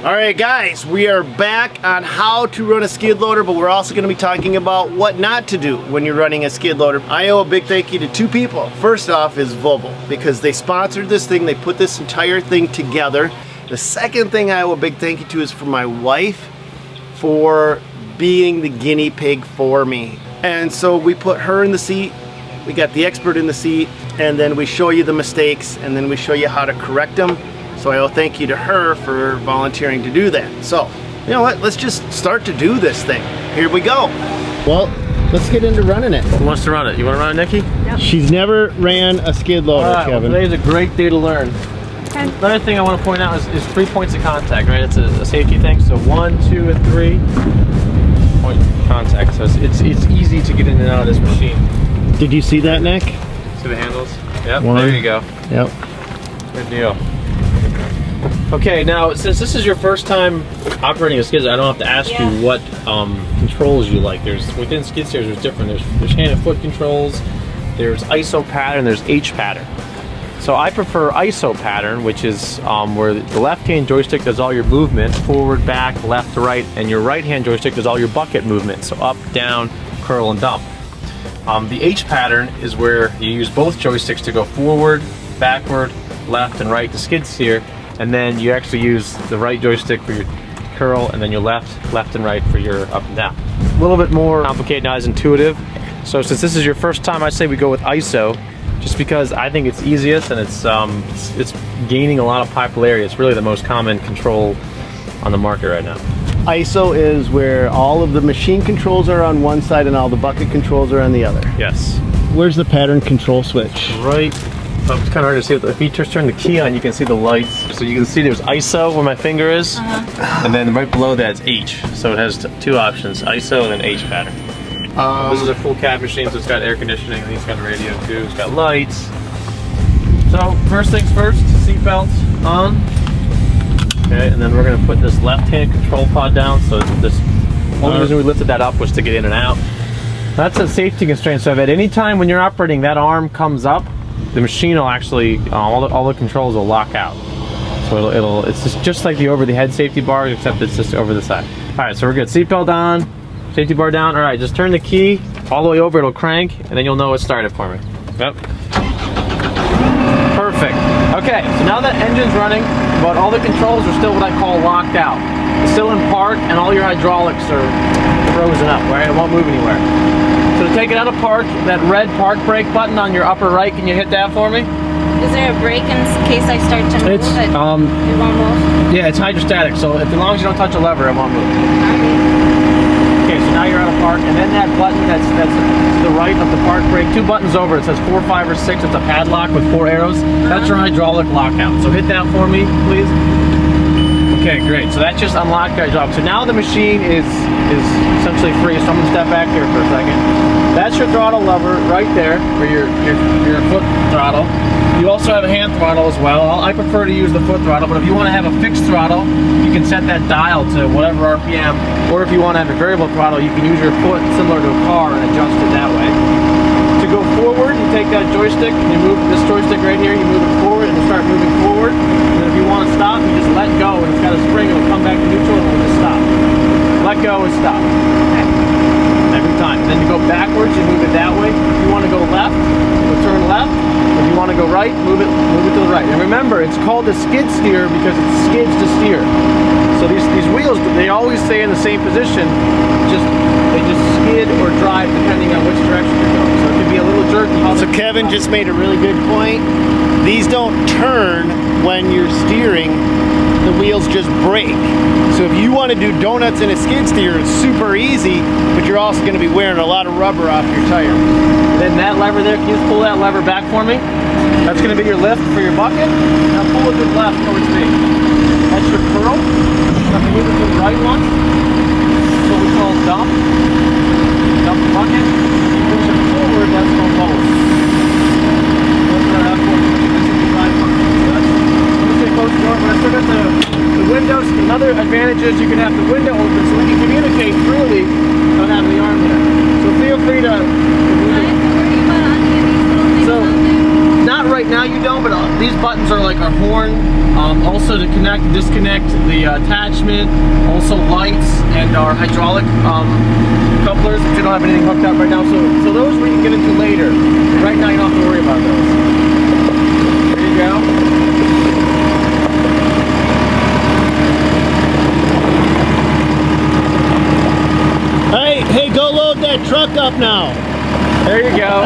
Alright guys, we are back on how to run a skid loader, but we're also going to be talking about what not to do when you're running a skid loader. I owe a big thank you to two people. First off is Volvo, because they sponsored this thing, they put this entire thing together. The second thing I owe a big thank you to is for my wife for being the guinea pig for me. And so we put her in the seat, we got the expert in the seat, and then we show you the mistakes, and then we show you how to correct them. So I owe thank you to her for volunteering to do that. So, you know what, let's just start to do this thing. Here we go. Well, let's get into running it. Who wants to run it? You want to run it, Nikki? Yep. She's never ran a skid loader, All right, Kevin. well, today's a great day to learn. Okay. Another thing I want to point out is 3 points of contact, right? It's a safety thing. So 1, 2, and 3 point contact. So it's easy to get in and out of this machine. Did you see that, Nick? See the handles? Yep, One. there you go. Yep. Good deal. Okay, now since this is your first time operating a skid steer, I don't have to ask you what controls you like. Within skid steers, there's different. There's hand and foot controls. There's ISO pattern. There's H pattern. So I prefer ISO pattern, which is where the left-hand joystick does all your movement, forward, back, left to right, and your right-hand joystick does all your bucket movement, so up, down, curl, and dump. The H pattern is where you use both joysticks to go forward, backward, left, and right to skid steer, and then you actually use the right joystick for your curl, and then your left and right for your up and down. A little bit more complicated, not as intuitive. So since this is your first time, I say we go with ISO, just because I think it's easiest and it's gaining a lot of popularity. It's really the most common control on the market right now. ISO is where all of the machine controls are on one side and all the bucket controls are on the other. Yes. Where's the pattern control switch? Right. Oh, it's kind of hard to see. If you just turn the key on, you can see the lights. So you can see there's ISO where my finger is, and then right below that is H. So it has two options, ISO and then H pattern. This is a full cab machine, so it's got air conditioning, and it's got a radio too, it's got lights. So first things first, seatbelt on. Okay, and then we're going to put this left-hand control pod down. So this only reason we lifted that up was to get in and out. That's a safety constraint. So if at any time when you're operating that arm comes up, the machine will actually all the controls will lock out. So it's just like the over-the-head safety bar, except it's just over the side. All right, so we're good. Seatbelt on, safety bar down. All right, just turn the key all the way over. It'll crank, and then you'll know it started for me. Yep. Perfect. Okay, so now that engine's running, but all the controls are still what I call locked out. It's still in park, and all your hydraulics are frozen up, right? It won't move anywhere. So to take it out of park, that red park brake button on your upper right, can you hit that for me? Is there a brake in case I start to move? It won't move? Yeah, it's hydrostatic, so as long as you don't touch a lever, it won't move. Okay, so now you're out of park, and then that button that's to the right of the park brake, 2 buttons over, it says 4, 5, or 6. It's a padlock with 4 arrows. That's your hydraulic lockout. So hit that for me, please. Okay, great. So that just unlocked our hydraulic. So now the machine is essentially free. So I'm gonna step back here for a second. That's your throttle lever right there, for your foot throttle. You also have a hand throttle as well. I prefer to use the foot throttle, but if you want to have a fixed throttle, you can set that dial to whatever RPM, or if you want to have a variable throttle, you can use your foot similar to a car and adjust it that way. To go forward, you take that joystick, and you move this joystick right here, you move it forward, and you start moving forward. And then if you want to stop, you just let go, and it's got a spring, it'll come back to neutral, and it'll just stop. Let go and stop. Okay. Every time. And then you go backwards, you move it that way. If you want to go left, you'll turn left. If you want to go right, move it to the right. And remember, it's called a skid steer because it skids to steer. So these wheels, they always stay in the same position, they just skid or drive depending on which direction you're going. So it can be a little jerky. So Kevin just made a really good point. These don't turn when you're steering, the wheels just brake. So if you want to do donuts in a skid steer, it's super easy, but you're also going to be wearing a lot of rubber off your tire. And then that lever there, can you just pull that lever back for me? That's going to be your lift for your bucket. Now pull it to the left towards me. That's your curl. Now if you move it to the right one, that's what we call dump. Dump the bucket. Push it forward, let's go lower. When I still got the windows, another advantage is you can have the window open so we can communicate freely without having the arm there. So feel free to move it. So, not right now you don't, but these buttons are like our horn. Also to connect and disconnect the attach attachment, also lights, and our hydraulic couplers, which we don't have anything hooked up right now. So those we can get into later. Right now you don't have to worry about those. There you go. Hey, go load that truck up now. There you go.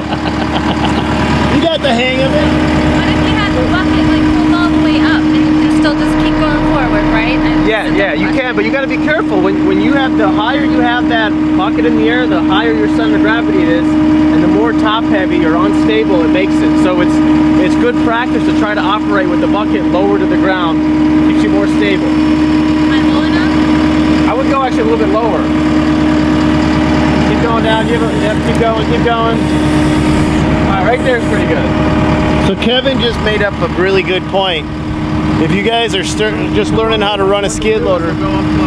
You got the hang of it. What if we had the bucket like pulled all the way up and you can still just keep going forward, right? Yeah, you can, but you got to be careful. When you have, the higher you have that bucket in the air, the higher your center of gravity it is, and the more top heavy or unstable it makes it. So it's good practice to try to operate with the bucket lower to the ground. Keeps you more stable. Am I low enough? I would go actually a little bit lower. Keep going down, keep going. All right, right there is pretty good. So Kevin just made up a really good point. If you guys are just learning how to run a skid loader,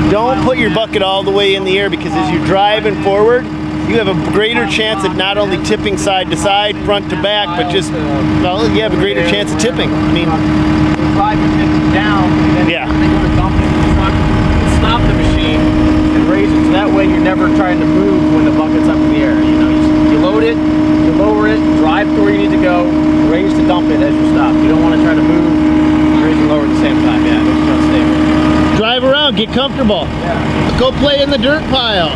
don't put your bucket all the way in the air, because as you're driving forward, you have a greater chance of not only tipping side to side, front to back, but just, well, you have a greater chance of tipping. I mean, driving it down, and then yeah. they go to dump it in the truck, stop the machine, and raise it. So that way you're never trying to move when the bucket's up in the air. You know, you load it, you lower it, drive to where you need to go, raise to dump it as you stop. You don't want to try to move, raise and lower at the same time. Yeah, it's unstable. Drive around, get comfortable. Yeah. Go play in the dirt pile.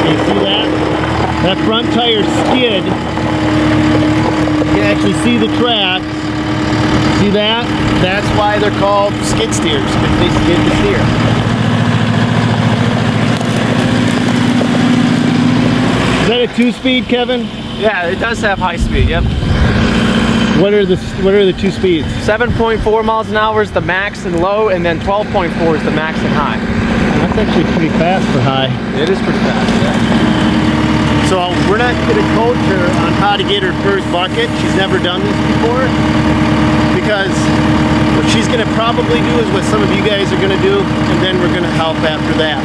You see that? That front tire skid. You can actually see the tracks. See that? That's why they're called skid steers, because they skid the steer. Is that a 2-speed, Kevin? Yeah, it does have high speed. Yep. What are the 2 speeds? 7.4 miles an hour is the max and low, and then 12.4 is the max and high. That's actually pretty fast for high. It is pretty fast. Yeah. So we're not going to coach her on how to get her first bucket. She's never done this before, because what she's going to probably do is what some of you guys are going to do, and then we're going to help after that.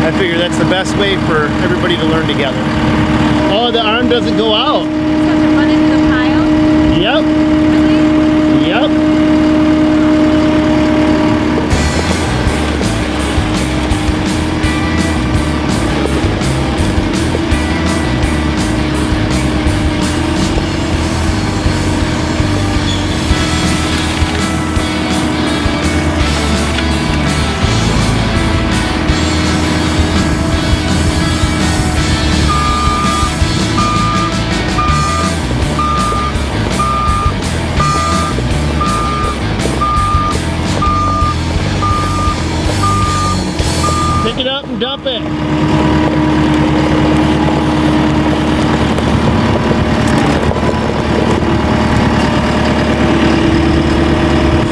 I figure that's the best way for everybody to learn together. Oh, the arm doesn't go out. So to run into the pile? Yep. Really? Yep. Pick it up and dump it.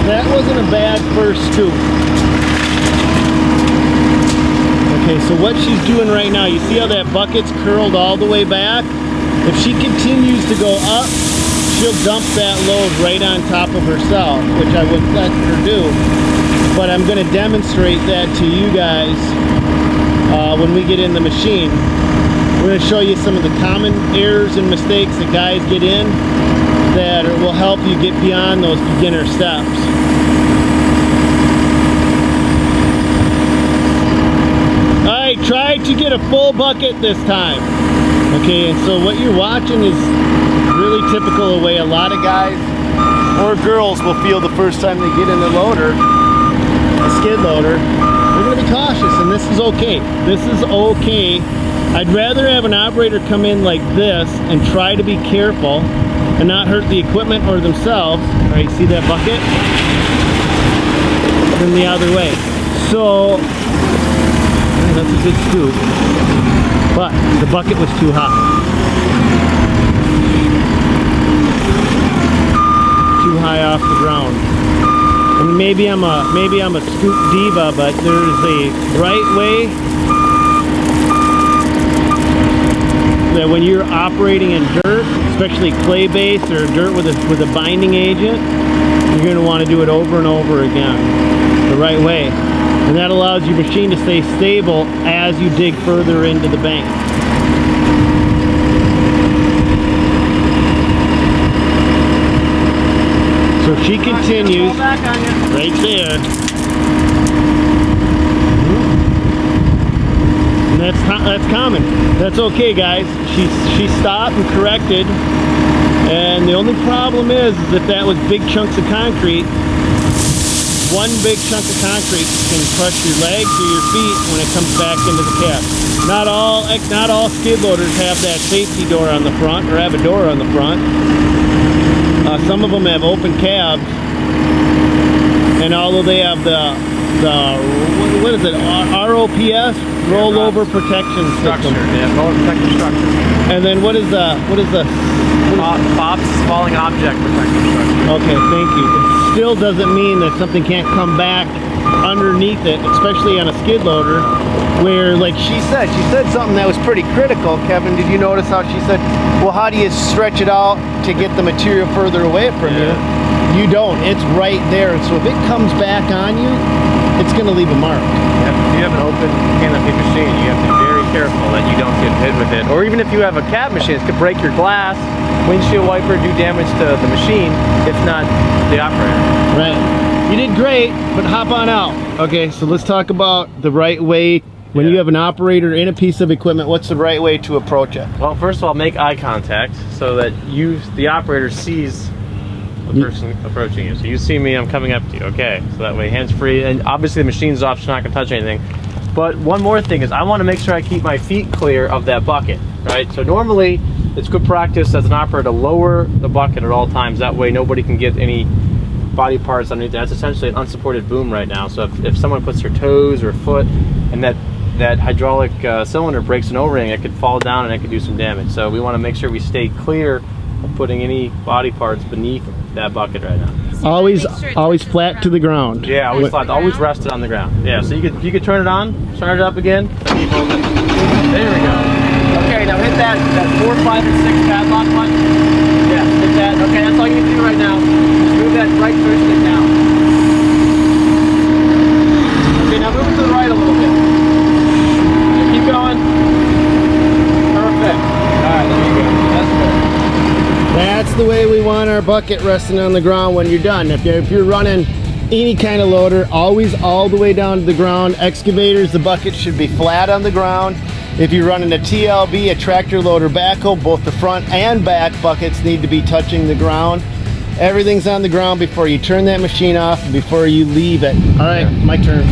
That wasn't a bad first scoop. Okay, so what she's doing right now, you see how that bucket's curled all the way back? If she continues to go up, she'll dump that load right on top of herself, which I would let her do. But I'm going to demonstrate that to you guys when we get in the machine. We're going to show you some of the common errors and mistakes that guys get in that will help you get beyond those beginner steps. Alright, try to get a full bucket this time. Okay, and so what you're watching is really typical of the way a lot of guys or girls will feel the first time they get in the loader, a skid loader. They're going to be cautious, and this is okay. This is okay. I'd rather have an operator come in like this and try to be careful and not hurt the equipment or themselves. All right, see that bucket? Than the other way. So, that's a good scoop. But the bucket was too high. Too high off the ground. And maybe I'm a scoop diva, but there's a right way that when you're operating in dirt, especially clay base or dirt with a binding agent, you're going to want to do it over and over again the right way. And that allows your machine to stay stable as you dig further into the bank. So she continues Back on you. right there. And that's common. That's okay, guys. She stopped and corrected. And the only problem is if that was big chunks of concrete, one big chunk of concrete can crush your legs or your feet when it comes back into the cab. Not all skid loaders have that safety door on the front or have a door on the front. Some of them have open cabs, and although they have the what is it, ROPS, rollover protection Structure. system. Yeah, roller protection structure. And then what is the FOPS, falling object protection structure. Okay, thank you. It still doesn't mean that something can't come back underneath it, especially on a skid loader, where, like she said something that was pretty critical. Kevin, did you notice how she said, well, how do you stretch it out to get the material further away from you? You don't. It's right there. So if it comes back on you, it's going to leave a mark. If you have an open canopy machine, you have to be very careful that you don't get hit with it. Or even if you have a cab machine, it could break your glass, windshield wiper, do damage to the machine, if not the operator. Right. You did great, but hop on out. Okay, so let's talk about the right way. When you have an operator in a piece of equipment, what's the right way to approach it? Well, first of all, make eye contact so that the operator sees the person approaching you. So you see me, I'm coming up to you. Okay, so that way hands free, and obviously the machine's off, so you're not gonna touch anything. But one more thing is I want to make sure I keep my feet clear of that bucket, right? So normally it's good practice as an operator to lower the bucket at all times. That way nobody can get any body parts underneath. That's essentially an unsupported boom right now. So if someone puts their toes or foot and that hydraulic cylinder breaks an O-ring, it could fall down and it could do some damage. So we want to make sure we stay clear of putting any body parts beneath that bucket right now. Always flat to the ground. Yeah, always flat. Always rest it on the ground. Yeah, so you could turn it on, start it up again. There we go. Okay, now hit that 4, 5, and 6 padlock button. Yeah, hit that. Okay, that's all you need to do right now. Just move that right joystick down. Okay, now move it to the right a little bit. Okay, keep going. Perfect. All right, there you go. That's good. That's the way we want our bucket resting on the ground when you're done. If you're running any kind of loader, always all the way down to the ground. Excavators, the bucket should be flat on the ground. If you're running a TLB, a tractor loader backhoe, both the front and back buckets need to be touching the ground. Everything's on the ground before you turn that machine off, before you leave it. All right, my turn.